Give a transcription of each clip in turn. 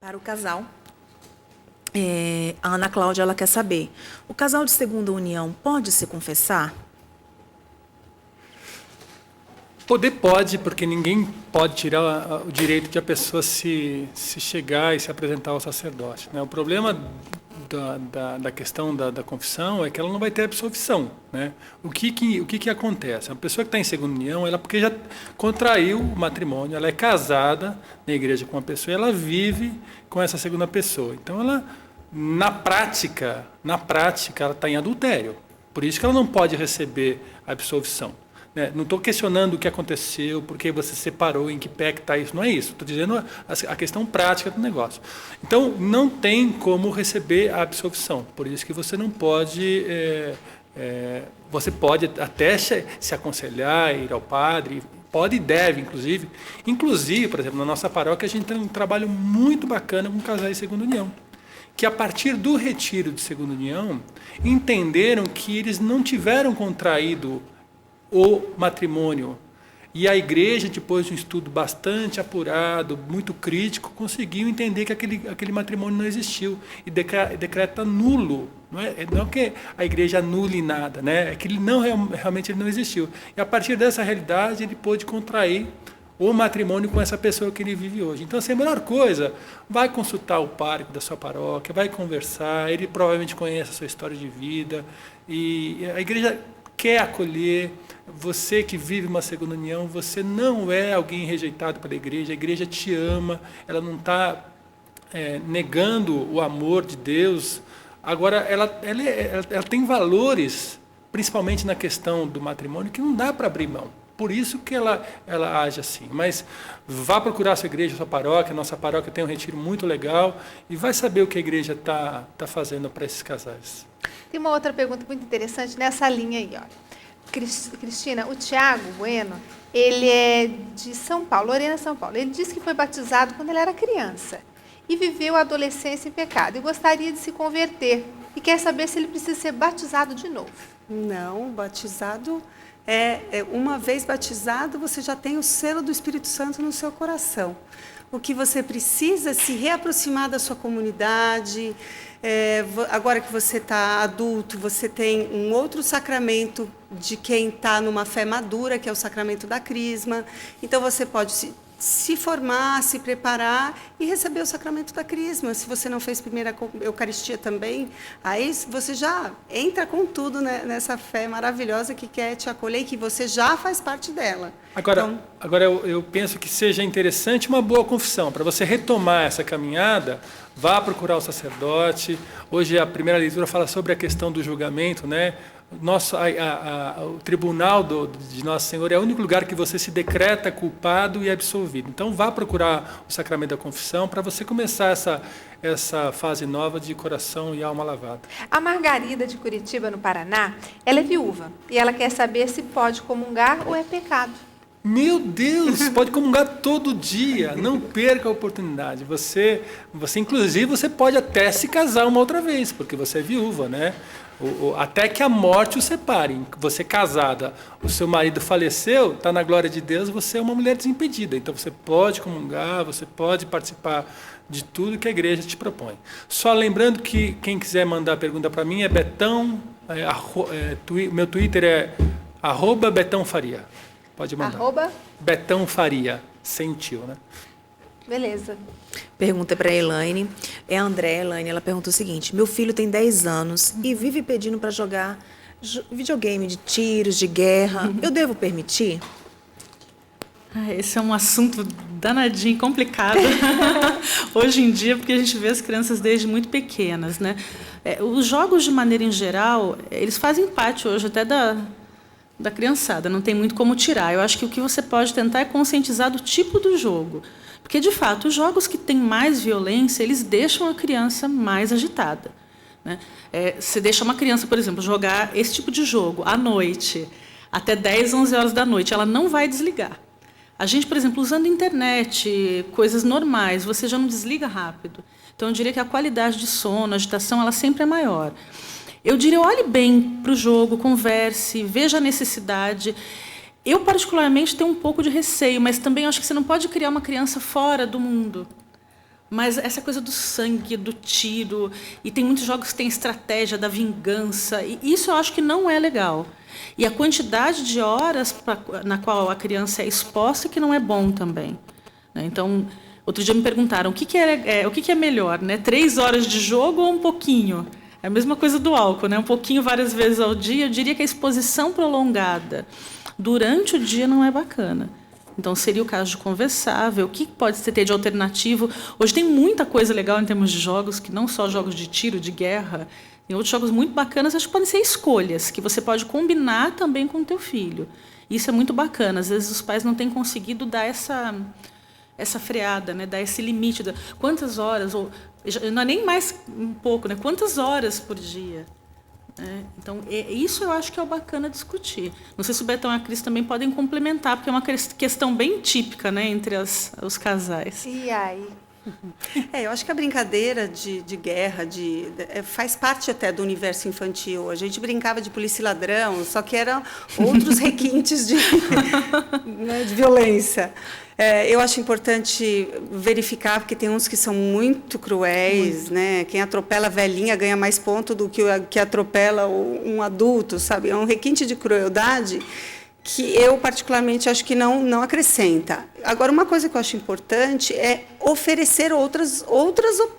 Para o casal, a Ana Cláudia ela quer saber, o casal de segunda união pode se confessar? Poder pode, porque ninguém pode tirar o direito de a pessoa se chegar e se apresentar ao sacerdote, né? O problema da questão da confissão é que ela não vai ter absolvição, né? O que acontece? A pessoa que está em segunda união, ela porque já contraiu o matrimônio, ela é casada na igreja com uma pessoa e ela vive com essa segunda pessoa. Então, ela, na prática, ela está em adultério. Por isso que ela não pode receber a absolvição. Não estou questionando o que aconteceu, porque você separou, em que pé que está isso, não é isso. Estou dizendo a questão prática do negócio. Então, não tem como receber a absolvição. Por isso que você não pode... você pode até se aconselhar, ir ao padre, pode e deve, inclusive. Inclusive, por exemplo, na nossa paróquia, a gente tem um trabalho muito bacana com casais de segunda união, que a partir do retiro de segunda união, entenderam que eles não tiveram contraído o matrimônio. E a igreja, depois de um estudo bastante apurado, muito crítico, conseguiu entender que aquele matrimônio não existiu e decreta nulo. Não é que a igreja anule nada, né? É que realmente ele não existiu. E a partir dessa realidade, ele pôde contrair o matrimônio com essa pessoa que ele vive hoje. Então, assim, a melhor coisa, vai consultar o pároco da sua paróquia, vai conversar, ele provavelmente conhece a sua história de vida, e a igreja quer acolher. Você que vive uma segunda união, você não é alguém rejeitado pela igreja, a igreja te ama, ela não está negando o amor de Deus. Agora, ela tem valores, principalmente na questão do matrimônio, que não dá para abrir mão. Por isso que ela age assim. Mas vá procurar a sua igreja, a sua paróquia. Nossa paróquia tem um retiro muito legal e vai saber o que a igreja está fazendo para esses casais. Tem uma outra pergunta muito interessante nessa linha aí, olha. Cristina, o Tiago Bueno, ele é de São Paulo, Lorena, São Paulo. Ele disse que foi batizado quando ele era criança e viveu a adolescência em pecado e gostaria de se converter e quer saber se ele precisa ser batizado de novo. Não, batizado uma vez batizado, você já tem o selo do Espírito Santo no seu coração. O que você precisa é se reaproximar da sua comunidade. Agora que você está adulto, você tem um outro sacramento de quem está numa fé madura, que é o sacramento da crisma. Então, você pode se formar, se preparar e receber o sacramento da crisma. Se você não fez primeira Eucaristia também, aí você já entra com tudo, né, nessa fé maravilhosa que quer te acolher e que você já faz parte dela. Agora eu penso que seja interessante uma boa confissão. Para você retomar essa caminhada, vá procurar o sacerdote. Hoje a primeira leitura fala sobre a questão do julgamento, né? O tribunal de Nosso Senhor é o único lugar que você se decreta culpado e absolvido. Então, vá procurar o sacramento da confissão para você começar essa fase nova de coração e alma lavada. A Margarida de Curitiba, no Paraná, ela é viúva e ela quer saber se pode comungar ou é pecado. Meu Deus, pode comungar todo dia, não perca a oportunidade. Você inclusive, você pode até se casar uma outra vez, porque você é viúva, né? Até que a morte o separe. Você casada, o seu marido faleceu, está na glória de Deus, você é uma mulher desimpedida. Então você pode comungar, você pode participar de tudo que a igreja te propõe. Só lembrando que quem quiser mandar pergunta para mim é Betão, meu Twitter é @BetãoFaria. Pode mandar. Betão Faria, sem tio, né? Beleza. Pergunta para a Elaine. É a André, Elaine, ela pergunta o seguinte: meu filho tem 10 anos e vive pedindo para jogar videogame de tiros, de guerra. Eu devo permitir? Esse é um assunto danadinho, complicado. Hoje em dia, porque a gente vê as crianças desde muito pequenas, né? Os jogos, de maneira em geral, eles fazem parte hoje até da criançada, não tem muito como tirar. Eu acho que o que você pode tentar é conscientizar do tipo do jogo. Porque, de fato, os jogos que têm mais violência, eles deixam a criança mais agitada, né? Você deixa uma criança, por exemplo, jogar esse tipo de jogo à noite, até 10, 11 horas da noite, ela não vai desligar. A gente, por exemplo, usando internet, coisas normais, você já não desliga rápido. Então, eu diria que a qualidade de sono, a agitação, ela sempre é maior. Eu diria, olhe bem para o jogo, converse, veja a necessidade. Eu, particularmente, tenho um pouco de receio, mas também acho que você não pode criar uma criança fora do mundo. Mas essa coisa do sangue, do tiro, e tem muitos jogos que têm estratégia da vingança, e isso eu acho que não é legal. E a quantidade de horas na qual a criança é exposta que não é bom também, né? Então, outro dia me perguntaram o que é melhor, né? 3 horas de jogo ou um pouquinho? É a mesma coisa do álcool, né? Um pouquinho várias vezes ao dia. Eu diria que a exposição prolongada durante o dia não é bacana. Então, seria o caso de conversar, ver o que pode ter de alternativo. Hoje tem muita coisa legal em termos de jogos, que não só jogos de tiro, de guerra. Tem outros jogos muito bacanas, acho que podem ser escolhas, que você pode combinar também com o teu filho. Isso é muito bacana. Às vezes os pais não têm conseguido dar essa freada, né? Dar esse limite. Quantas horas, ou não é nem mais um pouco, né? Quantas horas por dia? Então, isso eu acho que é o bacana discutir. Não sei se o Betão e a Cris também podem complementar, porque é uma questão bem típica, né, entre os casais. E aí? Eu acho que a brincadeira de guerra faz parte até do universo infantil. A gente brincava de polícia e ladrão, só que eram outros requintes né, de violência. Eu acho importante verificar, porque tem uns que são muito cruéis, né? Quem atropela a velhinha ganha mais ponto do que atropela um adulto, sabe? É um requinte de crueldade que eu, particularmente, acho que não acrescenta. Agora, uma coisa que eu acho importante é oferecer outras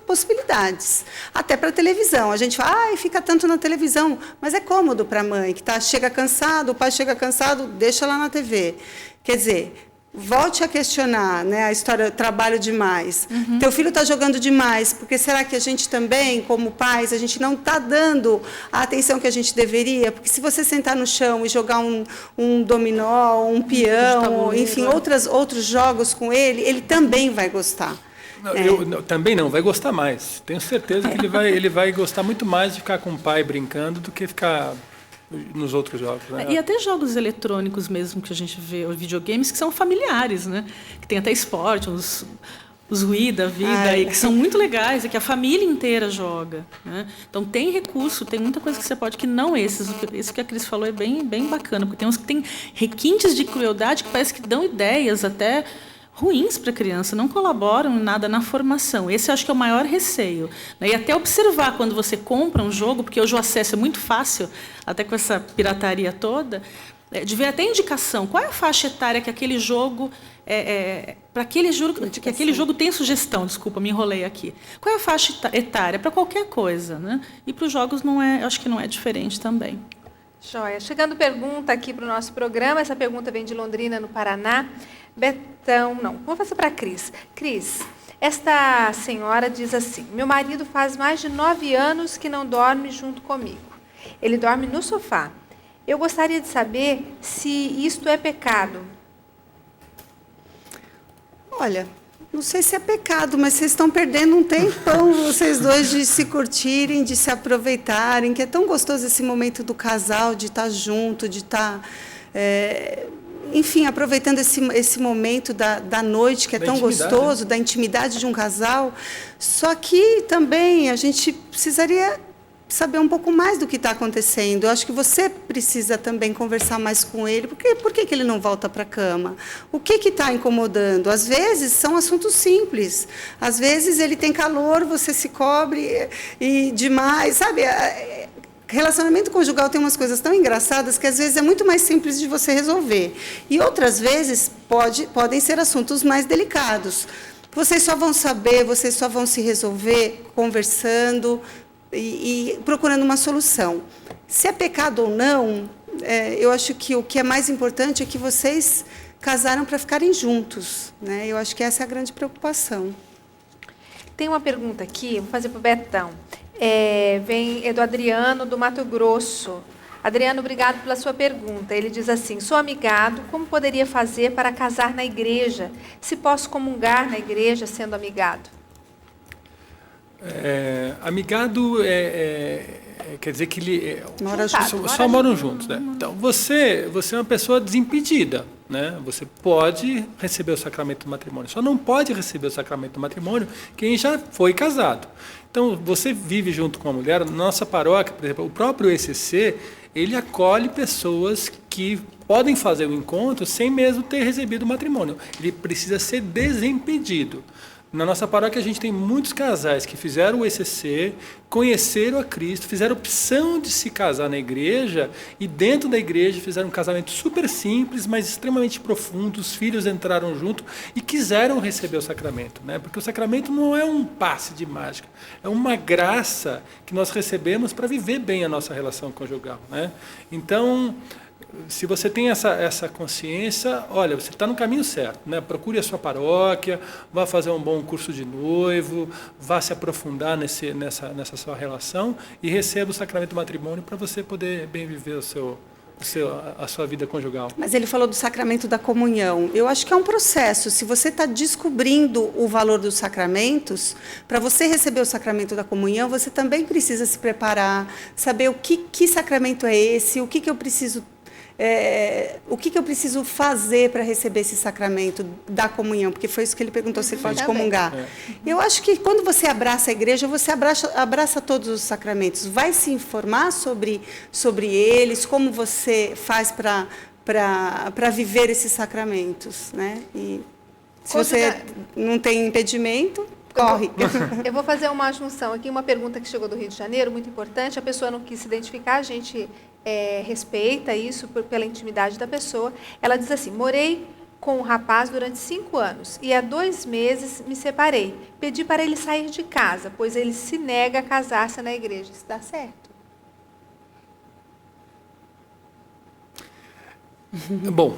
possibilidades, até para a televisão. A gente fala, fica tanto na televisão, mas é cômodo para a mãe, que chega cansado, o pai chega cansado, deixa lá na TV. Quer dizer, volte a questionar, né, a história, trabalho demais. Teu filho está jogando demais, porque será que a gente também, como pais, a gente não está dando a atenção que a gente deveria? Porque se você sentar no chão e jogar um dominó, um peão, enfim, outros jogos com ele também vai gostar. Também não, vai gostar mais. Tenho certeza que ele vai gostar muito mais de ficar com o pai brincando do que ficar nos outros jogos, né? E até jogos eletrônicos mesmo que a gente vê, os videogames que são familiares, né? Que tem até esporte, os Wii da vida, e que são muito legais, e que a família inteira joga, né? Então tem recurso, tem muita coisa que você pode, que não esses. Esse que a Cris falou é bem bacana, porque tem uns que tem requintes de crueldade que parece que dão ideias até ruins para a criança, não colaboram em nada na formação. Esse eu acho que é o maior receio, né? E até observar quando você compra um jogo, porque hoje o acesso é muito fácil, até com essa pirataria toda, de ver até indicação. Qual é a faixa etária que aquele jogo... para aquele jogo, que aquele jogo tem sugestão, desculpa, me enrolei aqui. Qual é a faixa etária? Para qualquer coisa, né? E para os jogos acho que não é diferente também. Joia. Chegando pergunta aqui para o nosso programa, essa pergunta vem de Londrina, no Paraná. Vou fazer para a Cris. Cris, esta senhora diz assim: meu marido faz mais de 9 anos que não dorme junto comigo. Ele dorme no sofá. Eu gostaria de saber se isto é pecado. Olha, não sei se é pecado, mas vocês estão perdendo um tempão, vocês dois, de se curtirem, de se aproveitarem, que é tão gostoso esse momento do casal, de estar junto, de estar... enfim, aproveitando esse momento da noite, que é tão gostoso, da intimidade de um casal. Só que também a gente precisaria saber um pouco mais do que está acontecendo. Eu acho que você precisa também conversar mais com ele. Por que ele não volta para a cama? O que está incomodando? Às vezes são assuntos simples. Às vezes ele tem calor, você se cobre e demais, sabe? Relacionamento conjugal tem umas coisas tão engraçadas que às vezes é muito mais simples de você resolver. E outras vezes podem ser assuntos mais delicados. Vocês só vão saber, vocês só vão se resolver conversando e procurando uma solução. Se é pecado ou não, eu acho que o que é mais importante é que vocês casaram para ficarem juntos, né? Eu acho que essa é a grande preocupação. Tem uma pergunta aqui, vou fazer para o Betão. É do Adriano, do Mato Grosso. Adriano, obrigado pela sua pergunta. Ele diz assim: sou amigado, como poderia fazer para casar na igreja? Se posso comungar na igreja sendo amigado? Amigado quer dizer que ele só moram juntos, né? Então você é uma pessoa desimpedida, né? Você pode receber o sacramento do matrimônio, só não pode receber o sacramento do matrimônio quem já foi casado. Então você vive junto com a mulher. Na nossa paróquia, por exemplo, o próprio ECC, ele acolhe pessoas que podem fazer o encontro sem mesmo ter recebido o matrimônio. Ele precisa ser desimpedido. Na nossa paróquia, a gente tem muitos casais que fizeram o ECC, conheceram a Cristo, fizeram opção de se casar na igreja e dentro da igreja fizeram um casamento super simples, mas extremamente profundo. Os filhos entraram junto e quiseram receber o sacramento, né? Porque o sacramento não é um passe de mágica, é uma graça que nós recebemos para viver bem a nossa relação conjugal, né? Então, se você tem essa consciência, olha, você está no caminho certo, né? Procure a sua paróquia, vá fazer um bom curso de noivo, vá se aprofundar nessa sua relação e receba o sacramento do matrimônio para você poder bem viver a sua vida conjugal. Mas ele falou do sacramento da comunhão. Eu acho que é um processo. Se você está descobrindo o valor dos sacramentos, para você receber o sacramento da comunhão, você também precisa se preparar, saber que sacramento é esse, o que eu preciso fazer para receber esse sacramento da comunhão? Porque foi isso que ele perguntou, se ele pode comungar. Eu acho que quando você abraça a igreja, você abraça todos os sacramentos. Vai se informar sobre eles, como você faz para viver esses sacramentos, né? E se você não tem impedimento, corre. Eu vou fazer uma junção aqui, uma pergunta que chegou do Rio de Janeiro, muito importante. A pessoa não quis se identificar, a gente respeita isso pela intimidade da pessoa. Ela diz assim: morei com um rapaz durante 5 anos e há 2 meses me separei. Pedi para ele sair de casa, pois ele se nega a casar-se na igreja. Isso dá certo? Bom,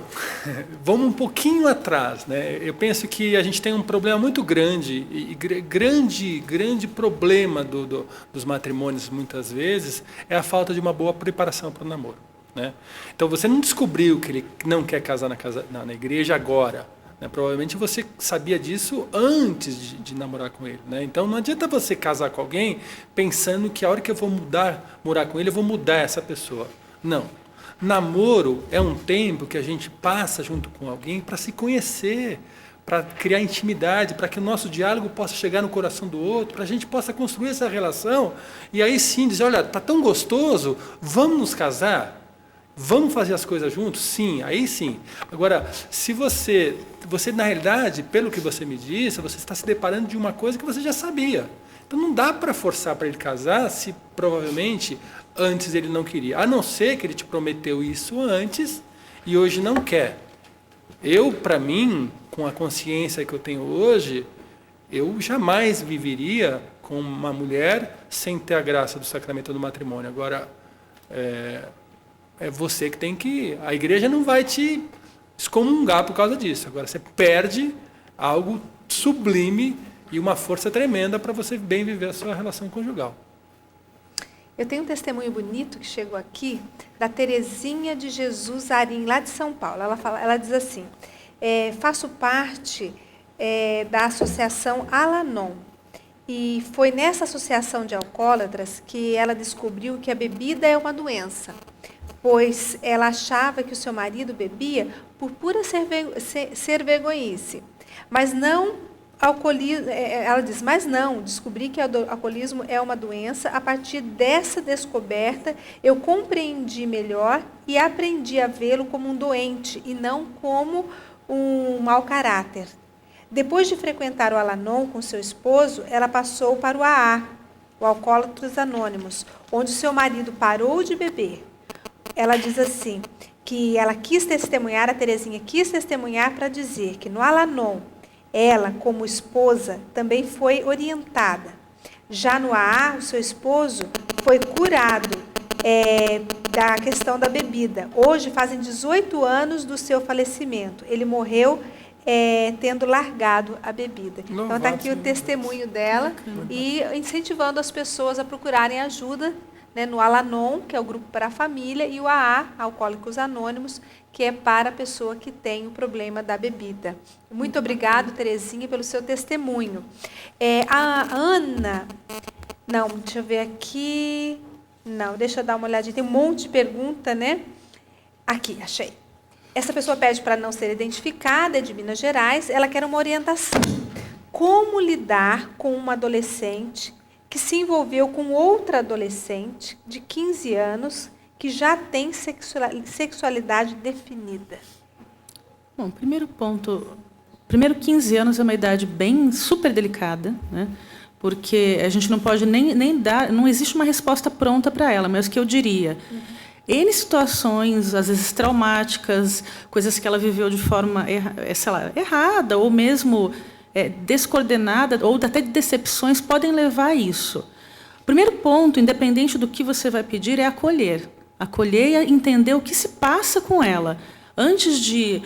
vamos um pouquinho atrás, né? Eu penso que a gente tem um problema muito grande, e grande problema dos matrimônios, muitas vezes, é a falta de uma boa preparação para o namoro, né? Então, você não descobriu que ele não quer casar na igreja agora, né? Provavelmente você sabia disso antes de namorar com ele, né? Então, não adianta você casar com alguém pensando que a hora que eu vou morar com ele, eu vou mudar essa pessoa. Não. Namoro é um tempo que a gente passa junto com alguém para se conhecer, para criar intimidade, para que o nosso diálogo possa chegar no coração do outro, para a gente possa construir essa relação e aí sim dizer, olha, está tão gostoso, vamos nos casar? Vamos fazer as coisas juntos? Sim, aí sim. Agora, se você na realidade, pelo que você me disse, você está se deparando de uma coisa que você já sabia. Então não dá para forçar para ele casar se provavelmente antes ele não queria. A não ser que ele te prometeu isso antes e hoje não quer. Eu, para mim, com a consciência que eu tenho hoje, eu jamais viveria com uma mulher sem ter a graça do sacramento do matrimônio. Agora, é você que tem que... A igreja não vai te excomungar por causa disso. Agora, você perde algo sublime e uma força tremenda para você bem viver a sua relação conjugal. Eu tenho um testemunho bonito que chegou aqui, da Terezinha de Jesus Arim, lá de São Paulo. Ela diz assim: faço parte da associação Alanon. E foi nessa associação de alcoólatras que ela descobriu que a bebida é uma doença, pois ela achava que o seu marido bebia por pura ser vergonhice. Mas não... Ela diz, mas não, descobri que o alcoolismo é uma doença. A partir dessa descoberta, eu compreendi melhor e aprendi a vê-lo como um doente e não como um mau caráter. Depois de frequentar o Alanon com seu esposo, ela passou para o AA, o Alcoólatras Anônimos, onde seu marido parou de beber. Ela diz assim, que ela quis testemunhar, a Terezinha quis testemunhar para dizer que no Alanon, ela, como esposa, também foi orientada. Já no AA, o seu esposo foi curado da questão da bebida. Hoje fazem 18 anos do seu falecimento. Ele morreu tendo largado a bebida. Então está aqui o testemunho dela e incentivando as pessoas a procurarem ajuda, né, no Alanon, que é o grupo para a família, e o AA, Alcoólicos Anônimos, que é para a pessoa que tem o problema da bebida. Muito obrigado, Terezinha, pelo seu testemunho. A Ana... Não, deixa eu ver aqui... Não, deixa eu dar uma olhadinha. Tem um monte de pergunta, né? Aqui, achei. Essa pessoa pede para não ser identificada, é de Minas Gerais. Ela quer uma orientação. Como lidar com uma adolescente que se envolveu com outra adolescente de 15 anos que já tem sexualidade definida? Bom, primeiro ponto, Primeiro, 15 anos é uma idade bem super delicada, né? Porque a gente não pode nem dar, não existe uma resposta pronta para ela, mas o que eu diria, N situações, às vezes traumáticas, coisas que ela viveu de forma sei lá, errada, ou mesmo descoordenada, ou até de decepções, podem levar a isso. O primeiro ponto, independente do que você vai pedir, é acolher. Acolher e entender o que se passa com ela. Antes de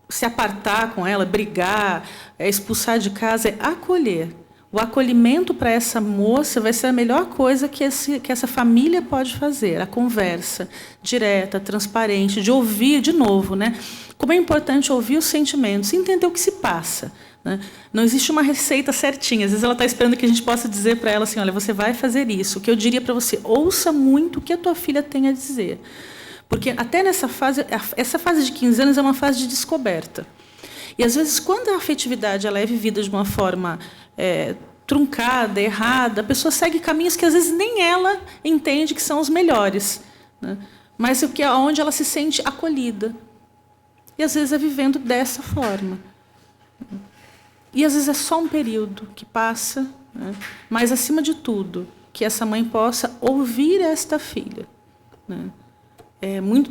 se apartar com ela, brigar, expulsar de casa, é acolher. O acolhimento para essa moça vai ser a melhor coisa que essa família pode fazer. A conversa direta, transparente, de ouvir de novo, né? Como é importante ouvir os sentimentos e entender o que se passa, né? Não existe uma receita certinha. Às vezes ela está esperando que a gente possa dizer para ela assim, olha, você vai fazer isso. O que eu diria para você, ouça muito o que a tua filha tem a dizer. Porque até nessa fase, essa fase de 15 anos é uma fase de descoberta. E, às vezes, quando a afetividade ela é vivida de uma forma truncada, errada, a pessoa segue caminhos que, às vezes, nem ela entende que são os melhores, né? Mas onde ela se sente acolhida. E, às vezes, é vivendo dessa forma. E, às vezes, é só um período que passa, né? Mas, acima de tudo, que essa mãe possa ouvir esta filha, né?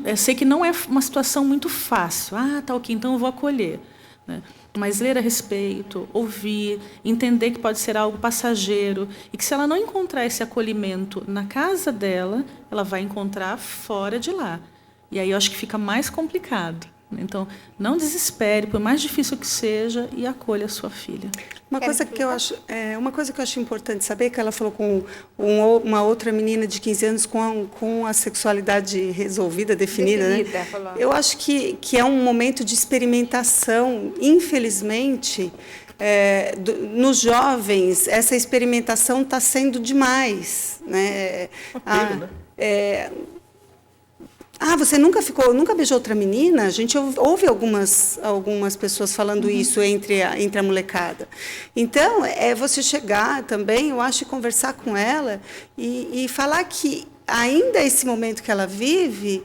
Eu sei que não é uma situação muito fácil. Tá ok, então eu vou acolher, né? Mas ler a respeito, ouvir, entender que pode ser algo passageiro e que, se ela não encontrar esse acolhimento na casa dela, ela vai encontrar fora de lá. E aí eu acho que fica mais complicado. Então, não desespere, por mais difícil que seja, e acolha a sua filha. Uma coisa que eu acho importante saber, que ela falou com uma outra menina de 15 anos com a sexualidade resolvida, definida, né? Eu acho que é um momento de experimentação, infelizmente, nos jovens, essa experimentação está sendo demais, né? Você nunca beijou outra menina? A gente ouve algumas pessoas falando isso entre a molecada. Então, você chegar também, eu acho, e conversar com ela e falar que ainda esse momento que ela vive,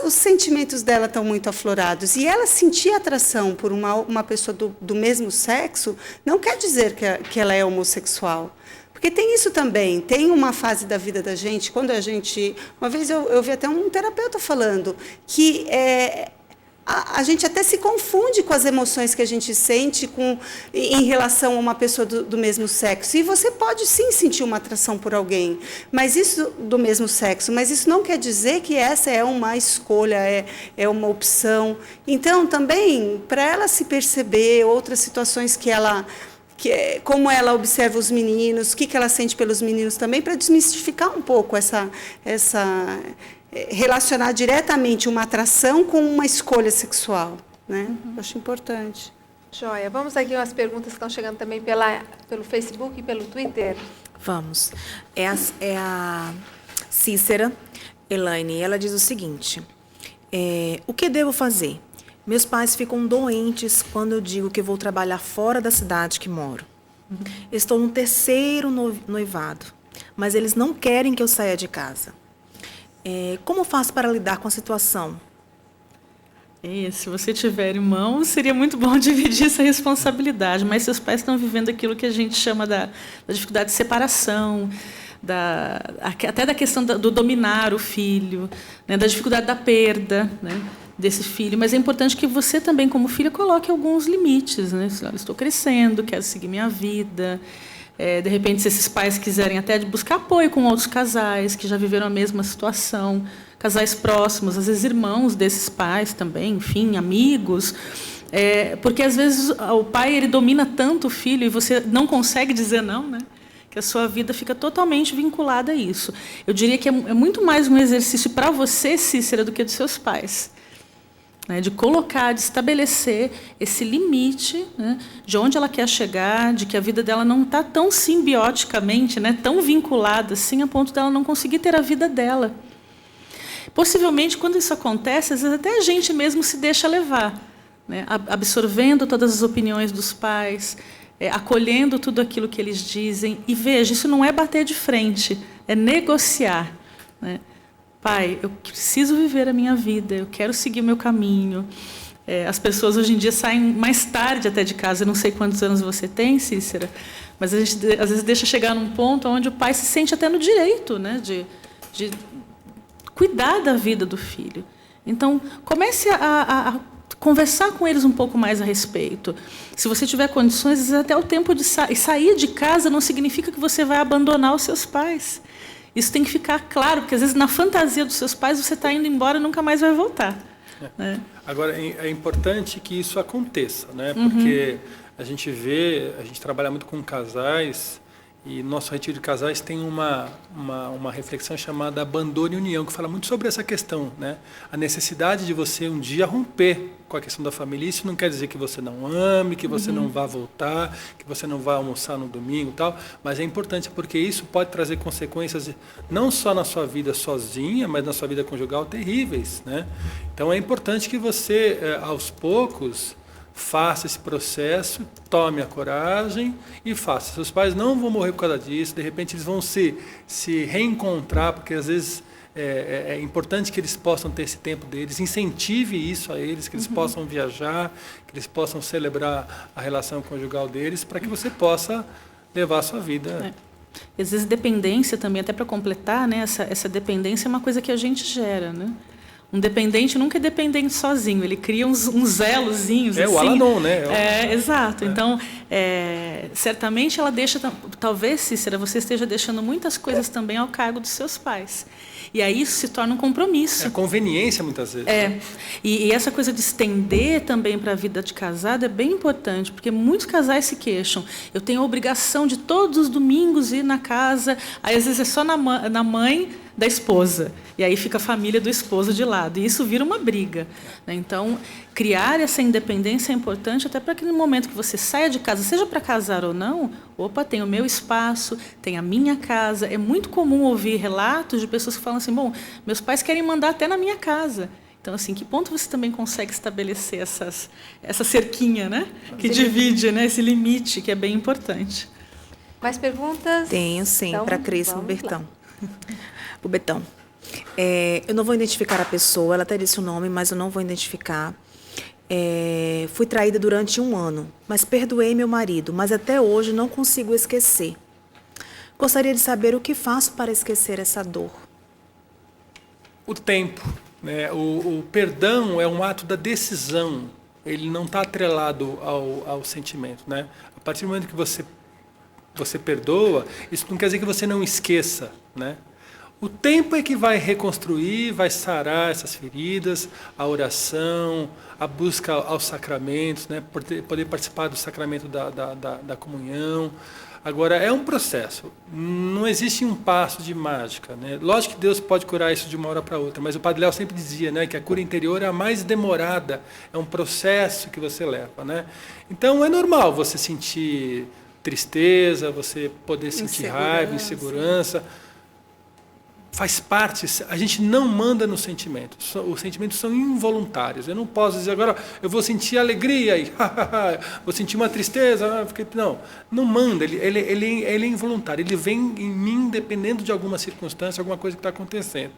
os sentimentos dela estão muito aflorados. E ela sentir atração por uma pessoa do mesmo sexo não quer dizer que ela é homossexual. Porque tem isso também, tem uma fase da vida da gente, quando a gente... Uma vez eu vi até um terapeuta falando que a gente até se confunde com as emoções que a gente sente em relação a uma pessoa do mesmo sexo. E você pode, sim, sentir uma atração por alguém, mas isso do mesmo sexo, mas isso não quer dizer que essa é uma escolha, é uma opção. Então, também, para ela se perceber, outras situações como ela observa os meninos, o que ela sente pelos meninos também, para desmistificar um pouco relacionar diretamente uma atração com uma escolha sexual, né? Acho importante. Joia. Vamos aqui umas perguntas que estão chegando também pelo Facebook e pelo Twitter. Vamos. É a Cícera Elaine. Ela diz o seguinte, o que devo fazer? Meus pais ficam doentes quando eu digo que vou trabalhar fora da cidade que moro. Estou no 3º noivado, mas eles não querem que eu saia de casa. Como faço para lidar com a situação? Se você tiver irmãos, seria muito bom dividir essa responsabilidade, mas seus pais estão vivendo aquilo que a gente chama da dificuldade de separação, até da questão do dominar o filho, né, da dificuldade da perda, né, desse filho. Mas é importante que você também, como filha, coloque alguns limites, né? Estou crescendo, quero seguir minha vida. De repente, se esses pais quiserem até buscar apoio com outros casais que já viveram a mesma situação, casais próximos, às vezes irmãos desses pais também, enfim, amigos, porque às vezes o pai ele domina tanto o filho e você não consegue dizer não, né? Que a sua vida fica totalmente vinculada a isso. Eu diria que é muito mais um exercício para você, Cícera, do que dos seus pais. De colocar, de estabelecer esse limite, né, de onde ela quer chegar, de que a vida dela não está tão simbioticamente, né, tão vinculada assim, a ponto dela não conseguir ter a vida dela. Possivelmente, quando isso acontece, às vezes até a gente mesmo se deixa levar, né, absorvendo todas as opiniões dos pais, acolhendo tudo aquilo que eles dizem. E veja, isso não é bater de frente, é negociar, né? Pai, eu preciso viver a minha vida, eu quero seguir o meu caminho. as pessoas hoje em dia saem mais tarde até de casa. Eu não sei quantos anos você tem, Cícera, mas a gente às vezes deixa chegar num ponto onde o pai se sente até no direito, né, de cuidar da vida do filho. Então, comece a conversar com eles um pouco mais a respeito. Se você tiver condições, às vezes até o tempo de sair de casa não significa que você vai abandonar os seus pais. Isso tem que ficar claro, porque às vezes na fantasia dos seus pais você está indo embora e nunca mais vai voltar. Né? Agora, é importante que isso aconteça, né? Porque a gente trabalha muito com casais, e nosso retiro de casais tem uma reflexão chamada Abandono e União, que fala muito sobre essa questão, né? A necessidade de você um dia romper com a questão da família. Isso não quer dizer que você não ame, que você não vá voltar, que você não vá almoçar no domingo e tal, mas é importante porque isso pode trazer consequências não só na sua vida sozinha, mas na sua vida conjugal terríveis, né? Então é importante que você, aos poucos, faça esse processo, tome a coragem e faça. Seus pais não vão morrer por causa disso, de repente eles vão se reencontrar, porque às vezes é importante que eles possam ter esse tempo deles, incentive isso a eles, que eles possam viajar, que eles possam celebrar a relação conjugal deles, para que você possa levar a sua vida. Às vezes dependência também, até para completar, né, essa dependência é uma coisa que a gente gera, né? Um dependente nunca é dependente sozinho, ele cria uns elozinhos. É assim, o Alanon, né? Exato. Então, certamente ela deixa, talvez, Cícera, você esteja deixando muitas coisas também ao cargo dos seus pais. E aí isso se torna um compromisso. É conveniência, muitas vezes. Né? E essa coisa de estender também para a vida de casado é bem importante, porque muitos casais se queixam. Eu tenho a obrigação de todos os domingos ir na casa, aí às vezes é só na mãe da esposa, e aí fica a família do esposo de lado, e isso vira uma briga. Né? Então, criar essa independência é importante até para que no momento que você saia de casa, seja para casar ou não, tem o meu espaço, tem a minha casa. É muito comum ouvir relatos de pessoas que falam assim, bom, meus pais querem mandar até na minha casa. Então, assim, que ponto você também consegue estabelecer essa cerquinha, né? Que divide, né? Esse limite, que é bem importante. Mais perguntas? Tenho, sim, Então, para Cris no Bertão. O Betão. Eu não vou identificar a pessoa, ela até disse o nome, mas eu não vou identificar. Fui traída durante 1 ano, mas perdoei meu marido, mas até hoje não consigo esquecer. Gostaria de saber o que faço para esquecer essa dor. O tempo, né? O perdão é um ato da decisão, ele não está atrelado ao sentimento, né? A partir do momento que você perdoa, isso não quer dizer que você não esqueça, né? O tempo é que vai reconstruir, vai sarar essas feridas, a oração, a busca aos sacramentos, né? Poder participar do sacramento da comunhão. Agora, é um processo, não existe um passo de mágica, né? Lógico que Deus pode curar isso de uma hora para outra, mas o Padre Léo sempre dizia, né, que a cura interior é a mais demorada, é um processo que você leva, né? Então, é normal você sentir tristeza, você poder sentir raiva, insegurança. Faz parte, a gente não manda nos sentimentos, os sentimentos são involuntários. Eu não posso dizer agora, eu vou sentir alegria, e, vou sentir uma tristeza, não manda, ele é involuntário, ele vem em mim dependendo de alguma circunstância, alguma coisa que está acontecendo.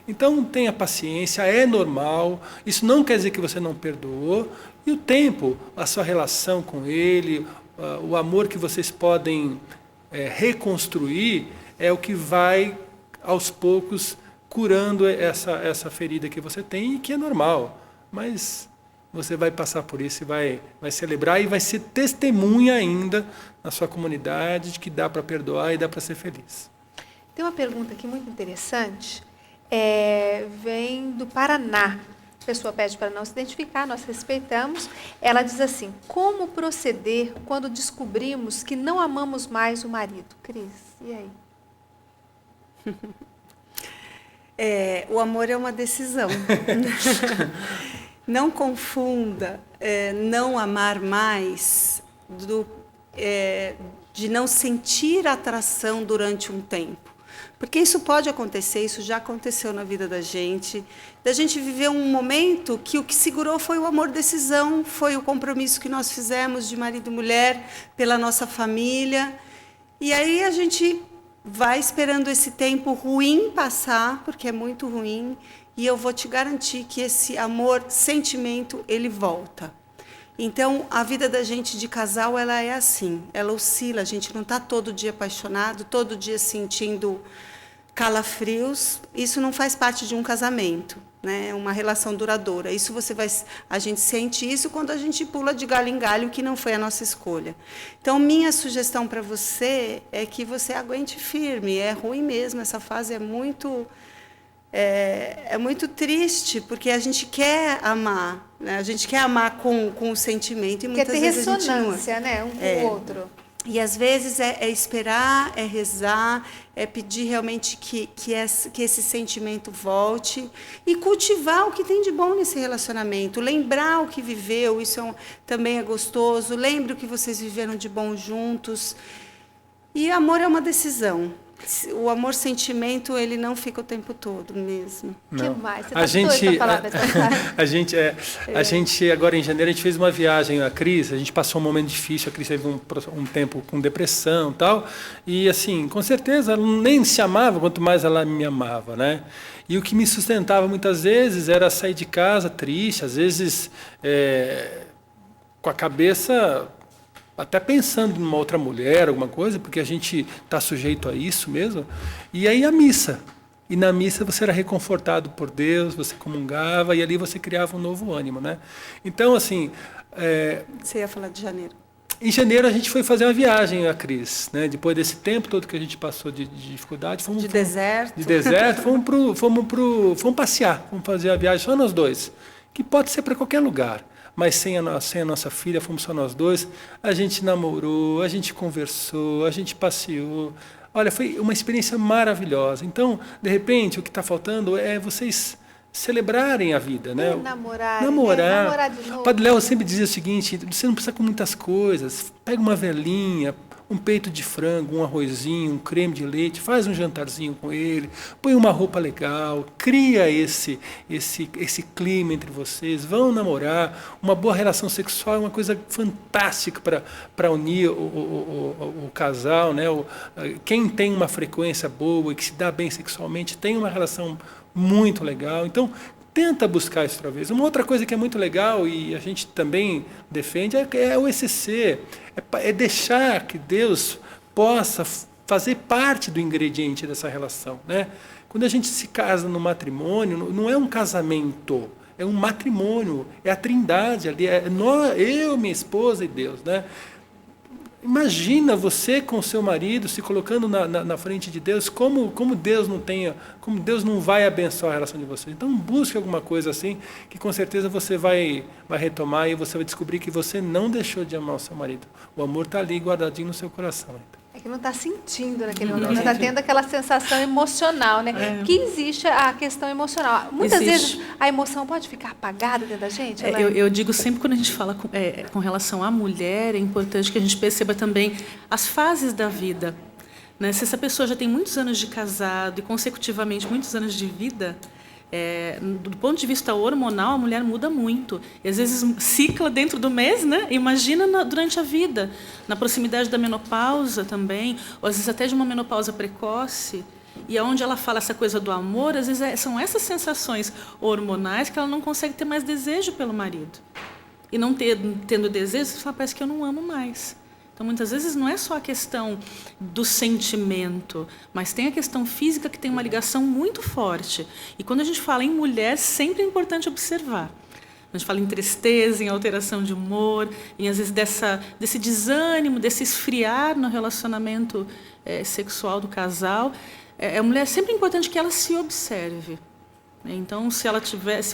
Então tenha paciência, é normal, isso não quer dizer que você não perdoou, e o tempo, a sua relação com ele, o amor que vocês podem reconstruir, é o que vai aos poucos, curando essa ferida que você tem e que é normal. Mas você vai passar por isso e vai celebrar e vai ser testemunha ainda na sua comunidade de que dá para perdoar e dá para ser feliz. Tem uma pergunta aqui muito interessante, vem do Paraná. A pessoa pede para não se identificar, nós respeitamos. Ela diz assim, como proceder quando descobrimos que não amamos mais o marido? Cris, e aí? O amor é uma decisão. Não confunda não amar mais de não sentir atração durante um tempo. Porque isso pode acontecer, isso já aconteceu na vida da gente viver um momento que o que segurou foi o amor decisão, foi o compromisso que nós fizemos de marido e mulher pela nossa família. E aí a gente vai esperando esse tempo ruim passar, porque é muito ruim, e eu vou te garantir que esse amor, sentimento, ele volta. Então, a vida da gente de casal, ela é assim, ela oscila, a gente não está todo dia apaixonado, todo dia sentindo calafrios, isso não faz parte de um casamento, né? Uma relação duradoura. A gente sente isso quando a gente pula de galho em galho, que não foi a nossa escolha. Então, minha sugestão para você é que você aguente firme, é ruim mesmo, essa fase é muito triste, porque a gente quer amar, né? A gente quer amar com o sentimento e muitas vezes a gente não... ressonância, né? Um com o outro. E, às vezes, é esperar, é rezar, é pedir realmente que esse sentimento volte e cultivar o que tem de bom nesse relacionamento, lembrar o que viveu, isso também é gostoso, lembre o que vocês viveram de bom juntos. E amor é uma decisão. O amor-sentimento, ele não fica o tempo todo mesmo. O que mais? Você tá A gente, falar dessa a gente, agora em janeiro, a gente fez uma viagem, a Cris, a gente passou um momento difícil, a Cris teve um tempo com depressão e tal, e assim, com certeza, ela nem se amava, quanto mais ela me amava, né? E o que me sustentava muitas vezes era sair de casa triste, às vezes com a cabeça... até pensando numa outra mulher, alguma coisa, porque a gente está sujeito a isso mesmo. E aí a missa. E na missa você era reconfortado por Deus, você comungava, e ali você criava um novo ânimo, né? Então, assim... Você ia falar de janeiro. Em janeiro a gente foi fazer uma viagem, a Cris, né? Depois desse tempo todo que a gente passou de dificuldade... deserto. De deserto, fomos passear, fomos fazer a viagem só nós dois, que pode ser para qualquer lugar. Mas sem a nossa filha, fomos só nós dois. A gente namorou, a gente conversou, a gente passeou. Olha, foi uma experiência maravilhosa. Então, de repente, o que está faltando é vocês celebrarem a vida, né? Namorar. Namorar De novo. O Padre Léo sempre dizia o seguinte: você não precisa com muitas coisas. Pega uma velinha, um peito de frango, um arrozinho, um creme de leite, faz um jantarzinho com ele, põe uma roupa legal, cria esse clima entre vocês, vão namorar. Uma boa relação sexual é uma coisa fantástica para unir o casal, né? Quem tem uma frequência boa e que se dá bem sexualmente tem uma relação muito legal. Então, tenta buscar isso outra vez. Uma outra coisa que é muito legal e a gente também defende é o ECC, é deixar que Deus possa fazer parte do ingrediente dessa relação, né? Quando a gente se casa no matrimônio, não é um casamento, é um matrimônio, é a trindade ali, eu, minha esposa e Deus, né? Imagina você com o seu marido se colocando na frente de Deus, como Deus não vai abençoar a relação de vocês. Então busque alguma coisa assim, que com certeza você vai retomar e você vai descobrir que você não deixou de amar o seu marido. O amor está ali guardadinho no seu coração. É que não está sentindo naquele momento, não está tendo aquela sensação emocional, né? Que existe a questão emocional. Muitas vezes a emoção pode ficar apagada dentro da gente. Eu digo sempre, quando a gente fala com relação à mulher, é importante que a gente perceba também as fases da vida, né? Se essa pessoa já tem muitos anos de casado e consecutivamente muitos anos de vida, do ponto de vista hormonal, a mulher muda muito. E às vezes cicla dentro do mês, né? Imagina durante a vida, na proximidade da menopausa também, ou às vezes até de uma menopausa precoce. E onde ela fala essa coisa do amor, às vezes são essas sensações hormonais que ela não consegue ter mais desejo pelo marido. E não tendo desejo, você fala, parece que eu não amo mais. Então, muitas vezes, não é só a questão do sentimento, mas tem a questão física que tem uma ligação muito forte. E quando a gente fala em mulher, sempre é importante observar. A gente fala em tristeza, em alteração de humor, em, às vezes, desse desânimo, desse esfriar no relacionamento sexual do casal. A mulher é sempre importante que ela se observe. Então, se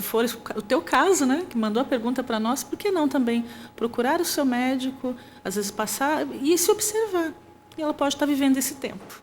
for o teu caso, né, que mandou a pergunta para nós, por que não também procurar o seu médico, às vezes passar e se observar? E ela pode estar vivendo esse tempo.